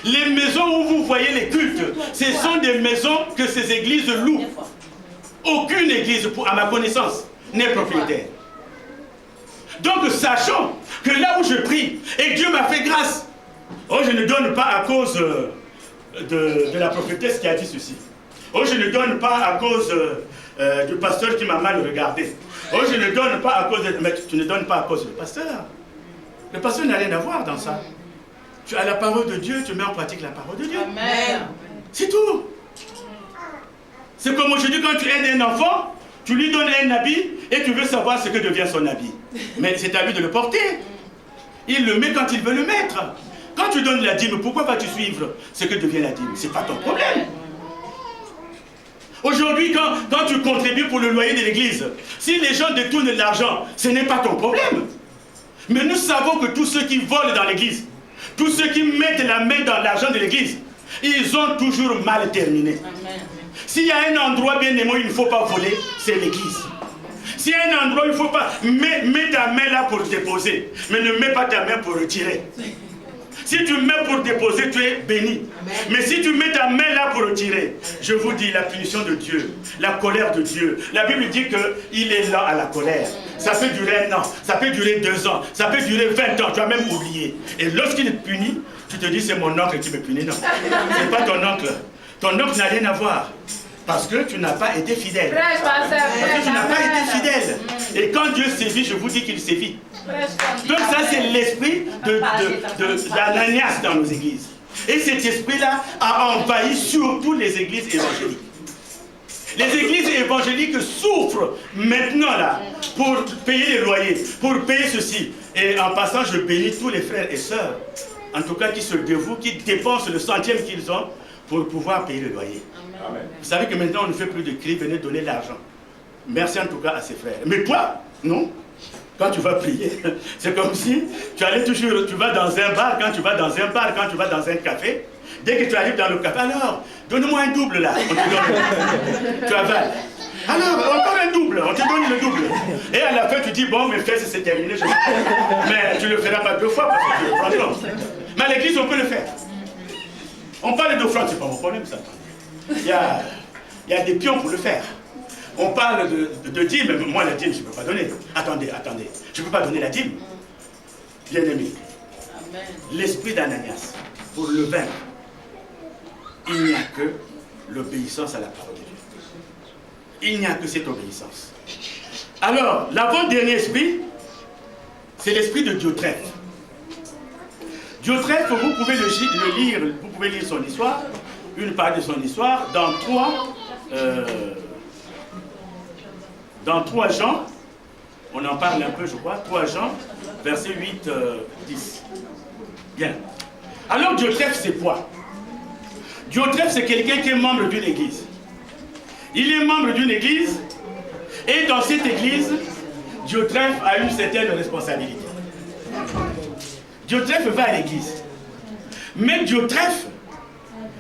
Les maisons où vous voyez les cultes, ce sont des maisons que ces églises louent. Aucune église, à ma connaissance, n'est propriétaire. Donc sachons que là où je prie, et Dieu m'a fait grâce, oh, je ne donne pas à cause de la prophétesse qui a dit ceci. Oh, je ne donne pas à cause du pasteur qui m'a mal regardé. Oh, je ne donne pas à cause de... Mais tu ne donnes pas à cause du pasteur. Le pasteur n'a rien à voir dans ça. Tu as la parole de Dieu, tu mets en pratique la parole de Dieu.
Amen.
C'est tout. C'est comme aujourd'hui quand tu aides un enfant, tu lui donnes un habit et tu veux savoir ce que devient son habit. Mais c'est à lui de le porter. Il le met quand il veut le mettre. Quand tu donnes la dîme, pourquoi vas-tu suivre ce que devient la dîme? Ce n'est pas ton problème. Aujourd'hui, quand tu contribues pour le loyer de l'église, si les gens détournent l'argent, ce n'est pas ton problème. Mais nous savons que tous ceux qui volent dans l'église, tous ceux qui mettent la main dans l'argent de l'église, ils ont toujours mal terminé. S'il y a un endroit bien aimé où il ne faut pas voler, c'est l'église. S'il y a un endroit où il ne faut pas, mets ta main là pour déposer, mais ne mets pas ta main pour retirer. Si tu mets pour déposer, tu es béni. Amen. Mais si tu mets ta main là pour retirer, je vous dis la punition de Dieu, la colère de Dieu. La Bible dit qu'il est lent à la colère. Ça peut durer 1 an, ça peut durer 2 ans, ça peut durer 20 ans, tu as même oublié. Et lorsqu'il te punit, tu te dis c'est mon oncle qui me punit. Non, c'est pas ton oncle. Ton oncle n'a rien à voir. Parce que tu n'as pas été fidèle. Parce que tu n'as pas été fidèle. Et quand Dieu sévit, je vous dis qu'il sévit. Donc ça c'est l'esprit d'Ananias dans nos églises. Et cet esprit-là a envahi surtout les églises évangéliques. Les églises évangéliques souffrent maintenant là pour payer les loyers, pour payer ceci. Et en passant, je bénis tous les frères et sœurs, en tout cas qui se dévouent, qui dépensent le centième qu'ils ont pour pouvoir payer le loyer. Amen. Vous savez que maintenant on ne fait plus de cris, venez donner l'argent. Merci en tout cas à ces frères. Mais toi, non. Quand tu vas prier, c'est comme si tu allais toujours, tu vas dans un bar, quand tu vas dans un bar, quand tu vas dans un café, dès que tu arrives dans le café, alors, donne-moi un double là. Tu avales. Alors, encore un double, on te donne le double. Et à la fin, tu dis, bon, mes fesses, c'est terminé. Mais tu ne le feras pas 2 fois parce que tu le prends. Mais à l'église, on peut le faire. On parle d'offrande, c'est pas mon problème, ça. Il y a des pions pour le faire. On parle de dîme, mais moi, la dîme, je ne peux pas donner. Attendez, je ne peux pas donner la dîme. Bien-aimé, l'esprit d'Ananias, pour le vaincre, il n'y a que l'obéissance à la parole de Dieu. Il n'y a que cette obéissance. Alors, l'avant-dernier esprit, c'est l'esprit de Diotrephe. Diotrephe, vous pouvez le lire, vous pouvez lire son histoire, une part de son histoire, dans 3 Jean, on en parle un peu, je crois, 3 Jean, verset 8, 10. Bien. Alors, Diotrephe, c'est quoi? Diotrephe, c'est quelqu'un qui est membre d'une église. Il est membre d'une église, et dans cette église, Diotrephe a une certaine responsabilité. Diotrephe va à l'église. Mais Diotrephe,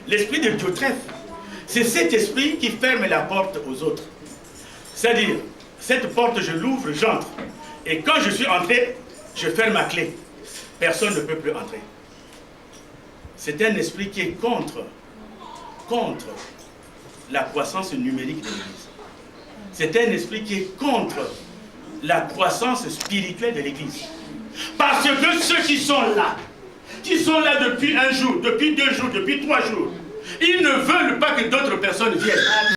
l'esprit de Diotrephe, c'est cet esprit qui ferme la porte aux autres. C'est-à-dire, cette porte, je l'ouvre, j'entre. Et quand je suis entré, je ferme ma clé. Personne ne peut plus entrer. C'est un esprit qui est contre la croissance numérique de l'Église. C'est un esprit qui est contre la croissance spirituelle de l'Église. Parce que ceux qui sont là depuis 1 jour, depuis 2 jours, depuis 3 jours, ils ne veulent pas que d'autres personnes viennent.